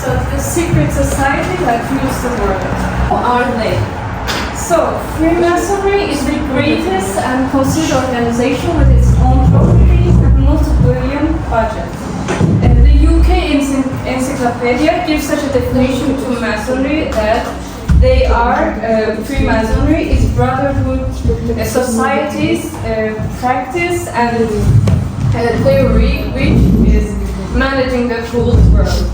of the secret society that rules the world. Who are they? So, Freemasonry is the greatest and considered organization with its own properties and multi-billion budget. The UK Encyclopedia gives such a definition to Masonry that they are, Freemasonry is brotherhood, societies, practice and theory, which is managing the whole world.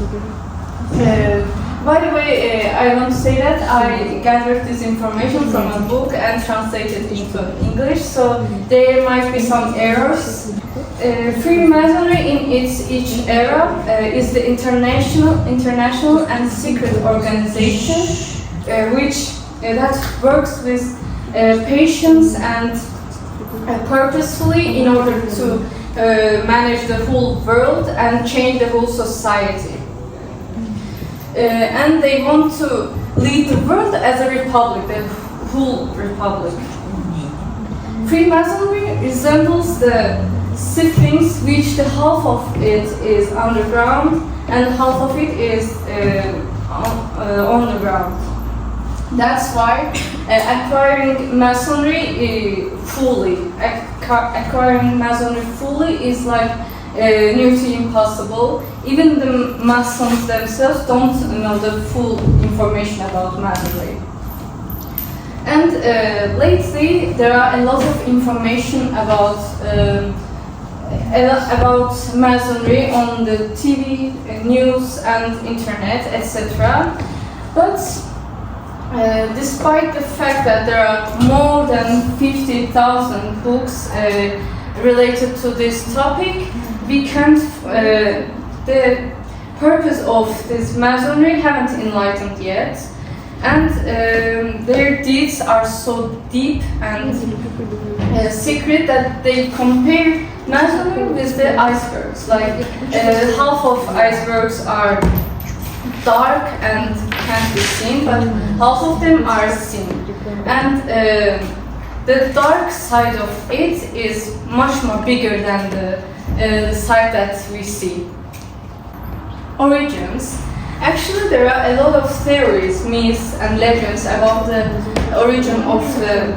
By the way, I want to say that I gathered this information from a book and translated it into English, so there might be some errors. Freemasonry in each era is the international and secret organization that works with patience and purposefully in order to manage the whole world and change the whole society. And they want to lead the world as a republic, the whole republic. Freemasonry resembles the Sphinx, which the half of it is underground and half of it is on the ground. That's why acquiring Masonry fully is like nearly impossible. Even the Masons themselves don't know the full information about Masonry. And lately there are a lot of information about Masonry on the TV, news and internet, etc. But despite the fact that there are more than 50,000 books related to this topic, we can't, the purpose of this Masonry haven't enlightened yet, and their deeds are so deep and secret that they compare Masonry with the icebergs. Like half of icebergs are dark and can't be seen, but half of them are seen. And the dark side of it is much more bigger than the side that we see. Origins. Actually, there are a lot of theories, myths, and legends about the origin of the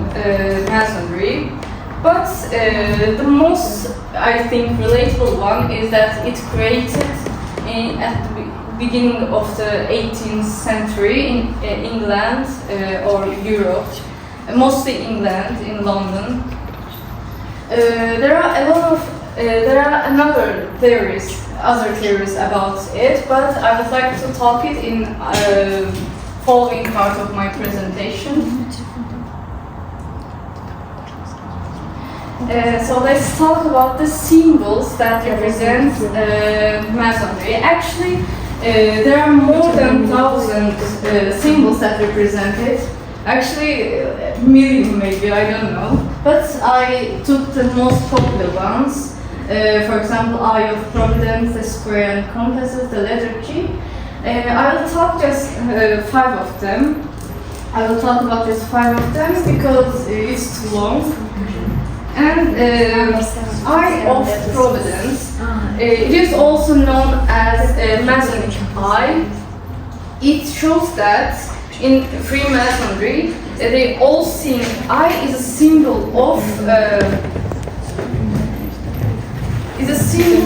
Masonry. But the most, I think, relatable one is that it created at the beginning of the 18th century in England or Europe, mostly England, in London. There are other theories about it, but I would like to talk it in following part of my presentation. So let's talk about the symbols that represent Masonry. Actually, there are more than 1,000 symbols that represent it. Actually, a million maybe, I don't know. But I took the most popular ones. For example, Eye of Providence, the square and compasses, the letter G. I will talk just 5 of them. I will talk about just 5 of them because it's too long. And Eye of Providence, it is also known as Masonic Eye. It shows that in Freemasonry, they all see eye is a symbol of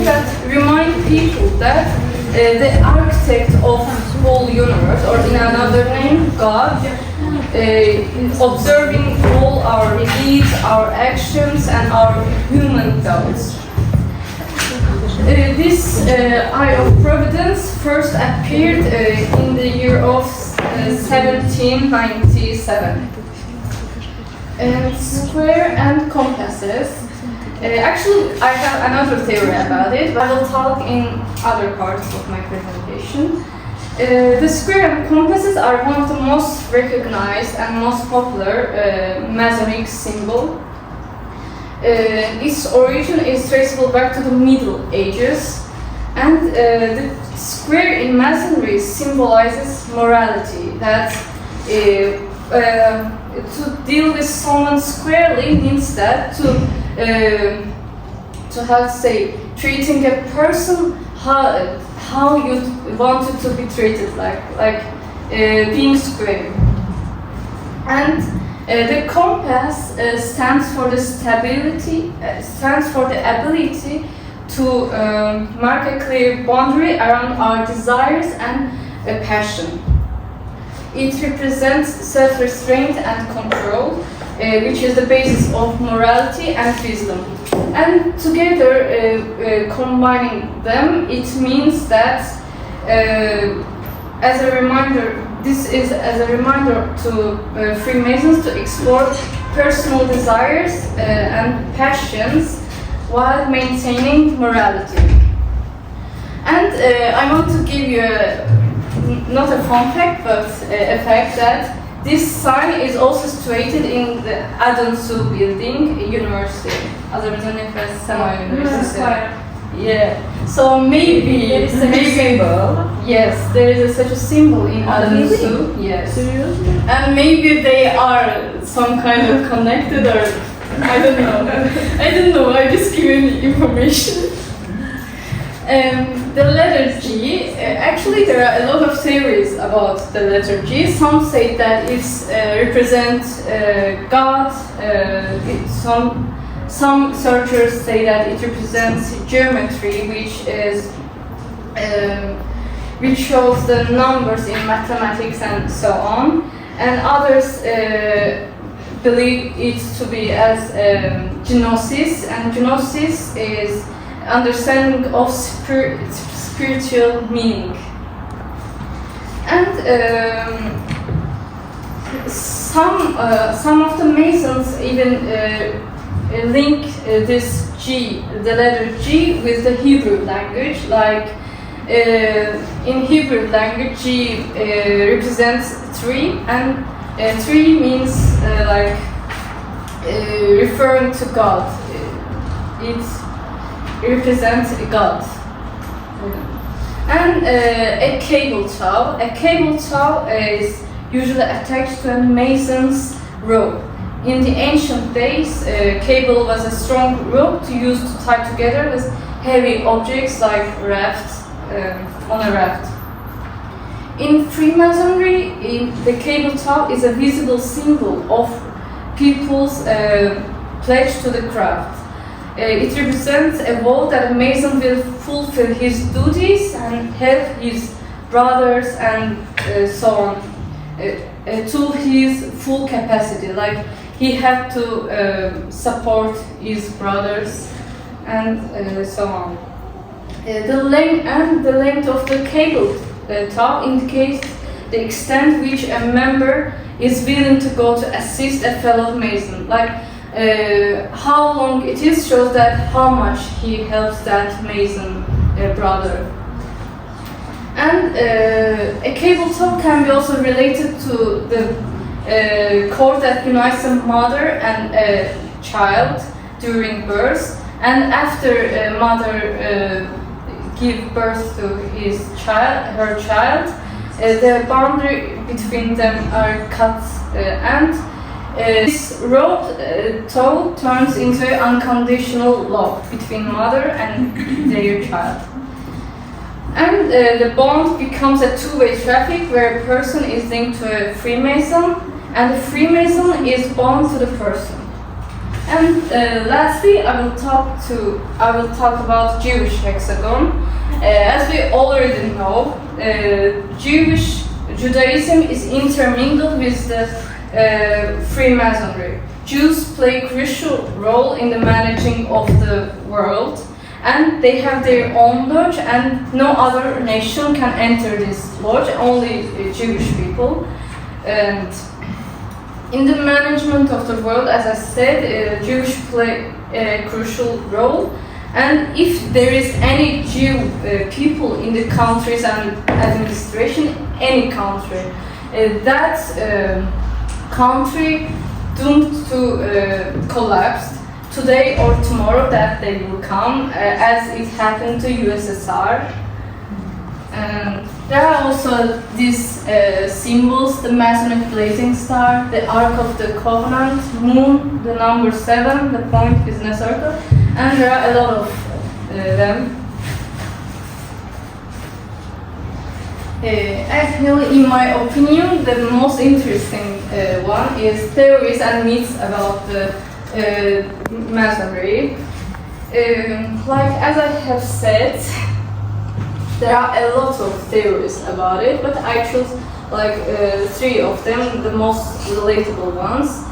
that remind people that the architect of the whole universe, or in another name, God, observing all our deeds, our actions, and our human thoughts. This Eye of Providence first appeared in the year of 1797. And square and compasses. Actually, I have another theory about it, but I will talk in other parts of my presentation. The square and compasses are one of the most recognized and most popular Masonic symbol. Its origin is traceable back to the Middle Ages, and the square in Masonry symbolizes morality. That to deal with someone squarely means that to how to say, treating a person how you wanted to be treated, like being square. And the compass stands for the stability, stands for the ability to mark a clear boundary around our desires and passion. It represents self-restraint and control, which is the basis of morality and wisdom. And together, combining them, it means that, as a reminder, this is as a reminder to Freemasons to explore personal desires and passions while maintaining morality. And I want to give you not a fun fact, but a fact that this sign is also situated in the Adonsu building, university. Azerbaijan Efes Sema University. Yeah. So maybe there is such a symbol. Yes, there is such a symbol in Adonsu. Yes. Seriously? And maybe they are some kind of connected, or I don't know. I just give you information. The letter G, actually there are a lot of theories about the letter G. Some say that it represents God. Some searchers say that it represents geometry, which shows the numbers in mathematics and so on. And others believe it to be as gnosis, and gnosis is understanding of spiritual meaning. And some of the Masons even link this G, the letter G, with the Hebrew language. Like in Hebrew language, G represents 3, and 3 means referring to God. It represents God. And a cable tow. A cable tow is usually attached to a mason's rope. In the ancient days, cable was a strong rope to use to tie together with heavy objects like rafts on a raft. In Freemasonry, the cable tow is a visible symbol of people's pledge to the craft. It represents a vow that a Mason will fulfill his duties and help his brothers and so on to his full capacity. Like he had to support his brothers and so on. The length of the cable tow indicates the extent which a member is willing to go to assist a fellow Mason. Like how long it is shows that how much he helps that Mason brother. And a cable tow can be also related to the cord that unites a mother and a child during birth, and after a mother give birth to her child, the boundary between them are cut, and this rope tow turns into an unconditional love between mother and their child. And the bond becomes a two-way traffic where a person is linked to a Freemason and the Freemason is bound to the person. And lastly, I will talk about Jewish hexagon. As we already know, Judaism is intermingled with the Freemasonry. Jews play a crucial role in the managing of the world, and they have their own lodge, and no other nation can enter this lodge, only Jewish people. And in the management of the world, as I said, Jews play a crucial role. And if there is any Jew people in the countries and administration, any country, that country doomed to collapse today or tomorrow, that they will come, as it happened to USSR. And there are also these symbols: the Masonic blazing star, the Ark of the Covenant, moon, the number 7, the point is in a circle, and there are a lot of them. Actually, in my opinion, the most interesting one is theories and myths about the Masonry. Like as I have said, there are a lot of theories about it, but I chose like 3 of them, the most relatable ones.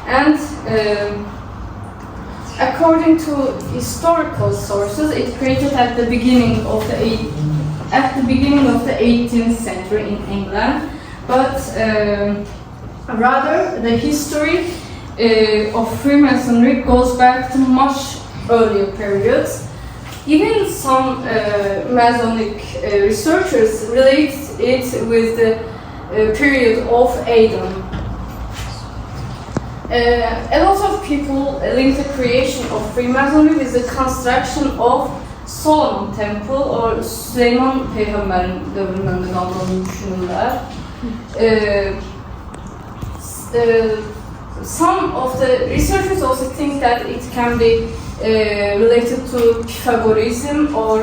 And according to historical sources, it created at the beginning of the 18th century in England, but rather the history of Freemasonry goes back to much earlier periods. Even some Masonic researchers relate it with the period of Adam. A lot of people link the creation of Freemasonry with the construction of Solomon Temple or Süleyman Peygamber'in dövründen kaldığını düşünürler. Some of the researchers also think that it can be related to Pythagoreanism or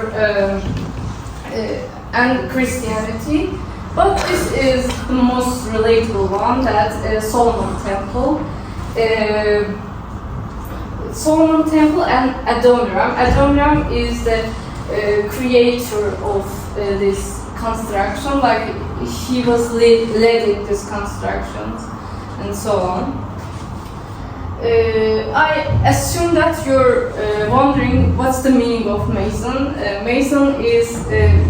and Christianity, but this is the most relatable one, that Solomon Temple. Solomon Temple and Adoniram. Adoniram is the creator of this construction, like he was leading this construction and so on. I assume that you're wondering what's the meaning of Mason. Mason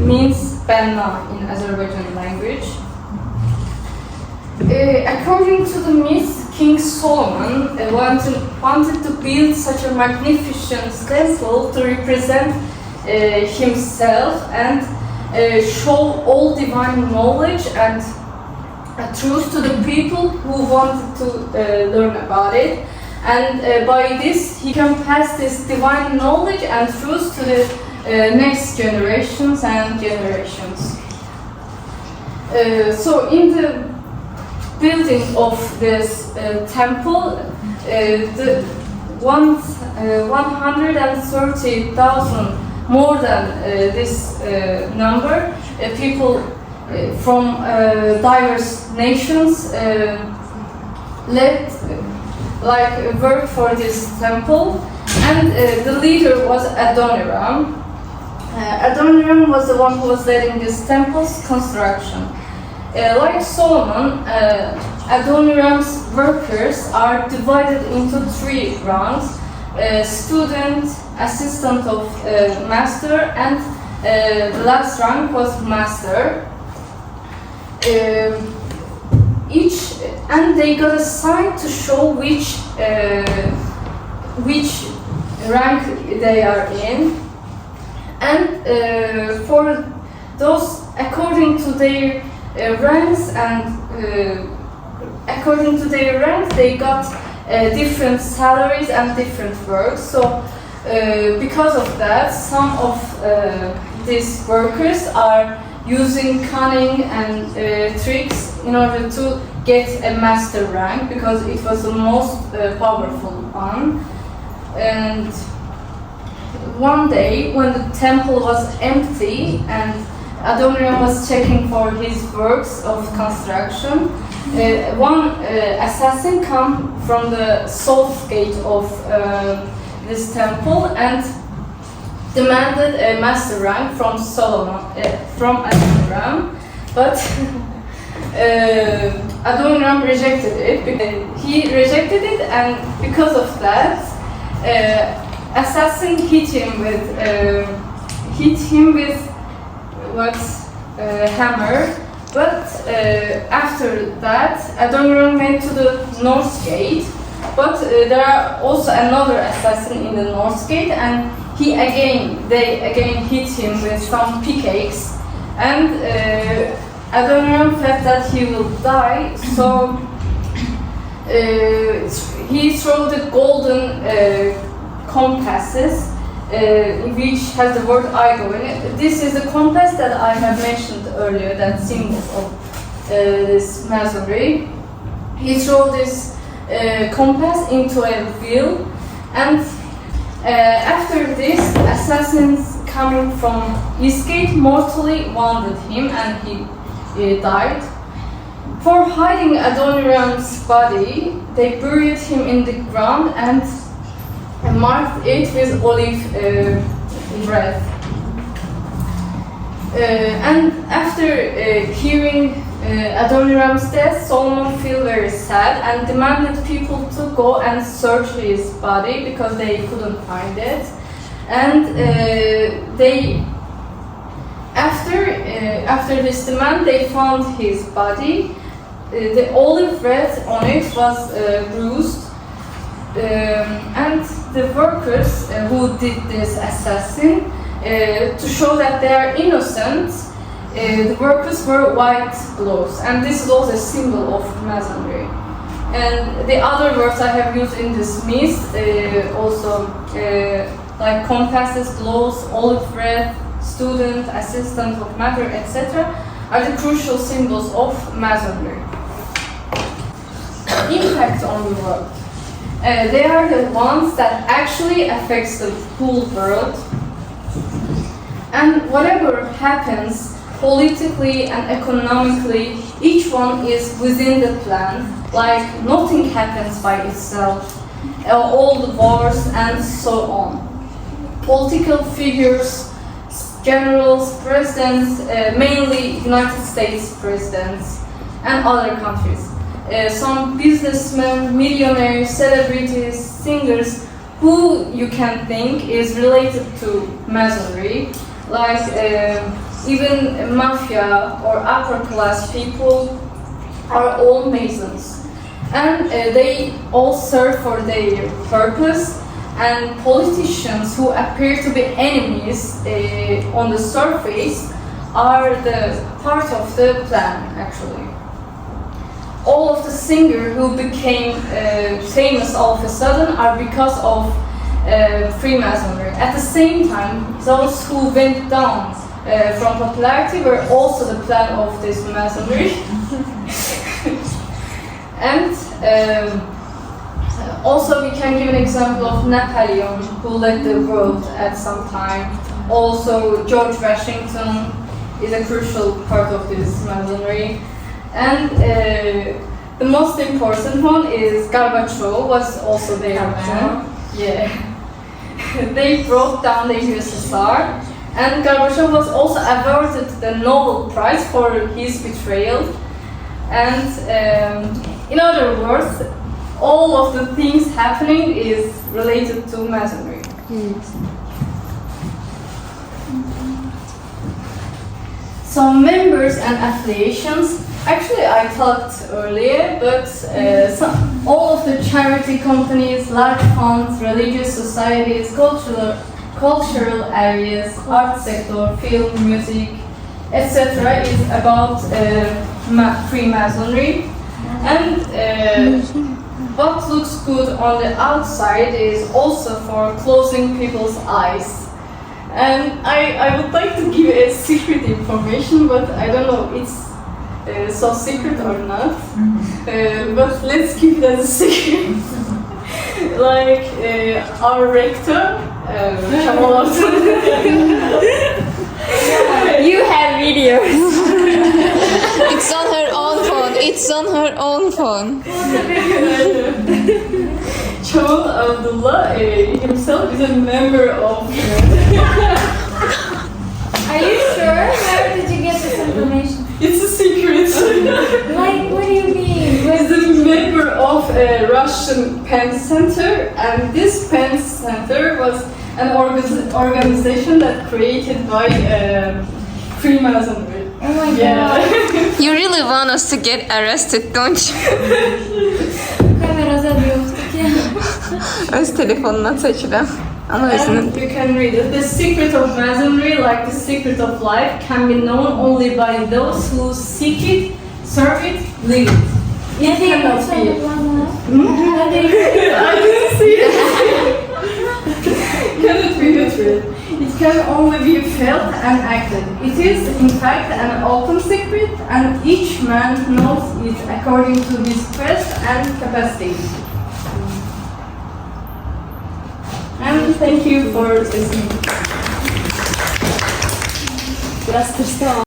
means Benna in Azerbaijani language. According to the myth, King Solomon wanted to build such a magnificent temple to represent himself and show all divine knowledge and truth to the people who wanted to learn about it. And by this, he can pass this divine knowledge and truth to the next generations and generations. So in the building of this temple, the 130,000, more than this number, people from diverse nations work for this temple, and the leader was Adoniram. Adoniram was the one who was leading this temple's construction. Like Solomon, Adoniram's workers are divided into 3 ranks: student, assistant of master, and the last rank was master. And they got assigned to show which rank they are in, and for those according to their ranks they got different salaries and different works. So because of that, some of these workers are using cunning and tricks in order to get a master rank, because it was the most powerful one. And one day, when the temple was empty and Adoniram was checking for his works of construction, one assassin came from the south gate of this temple and demanded a master rank from Adoniram, but Adoniram rejected it. He rejected it, and because of that, assassin hit him with hammer. But after that, Adoniram went to the north gate. But there are also another assassin in the north gate, and they again hit him with some pickaxe, and Adoniram felt that he will die, so he threw the golden compasses, which has the word Igo in it. This is the compass that I have mentioned earlier, that symbol of this masonry. He threw this compass into a wheel, and after this, assassins coming from his gate mortally wounded him, and died. For hiding Adoniram's body, they buried him in the ground and marked it with olive bread. And after hearing Adoniram's death, Solomon felt very sad and demanded people to go and search his body because they couldn't find it. And after this demand, they found his body. The olive bread on it was bruised, and the workers who did this assassin, to show that they are innocent, the workers wear white gloves, and this is also a symbol of Masonry. And the other words I have used in this mist, also like compasses, gloves, olive bread, student, assistant of matter, etc., are the crucial symbols of Masonry. Impact on the world. They are the ones that actually affects the whole world. And whatever happens politically and economically, each one is within the plan. Like nothing happens by itself. All the wars and so on. Political figures, generals, presidents, mainly United States presidents and other countries. Some businessmen, millionaires, celebrities, singers, who you can think is related to Masonry, like even mafia or upper class people are all Masons. And they all serve for their purpose, and politicians who appear to be enemies on the surface are the part of the plan, actually. All of the singers who became famous all of a sudden are because of Freemasonry. At the same time, those who went down from popularity were also the plan of this Masonry. And also we can give an example of Napoleon, who led the world at some time. Also George Washington is a crucial part of this Masonry. And the most important one is Gorbachev was also their man. Yeah. They broke down the USSR, and Gorbachev was also awarded the Nobel Prize for his betrayal. And in other words, all of the things happening is related to Masonry. So members and affiliations. Actually, I talked earlier, but all of the charity companies, large funds, religious societies, cultural areas, art sector, film, music, etc. is about Freemasonry. And what looks good on the outside is also for closing people's eyes. And I would like to give a secret information, but I don't know it's so secret or not. But let's keep it as a secret. Like our rector, You have videos. It's on her own phone. It's on her own phone. Kemal Abdullah himself is a member of. Are you sure? Where did you get this information? It's a secret. Like, what do you mean? He's a member of a Russian Penn Center, and this Penn Center was an organization that created by Freemasonry. Oh my god. You really want us to get arrested, don't you? Kamerada yoktuk ya. Öz telefonuna açıram. Ama özünün. And you can read it. The secret of Masonry, like the secret of life, can be known only by those who seek it, serve it, live it. It cannot be. I didn't see it. Cannot be literate. It can only be felt and acted. It is, in fact, an open secret, and each man knows it according to his quest and capacity. And thank you for listening.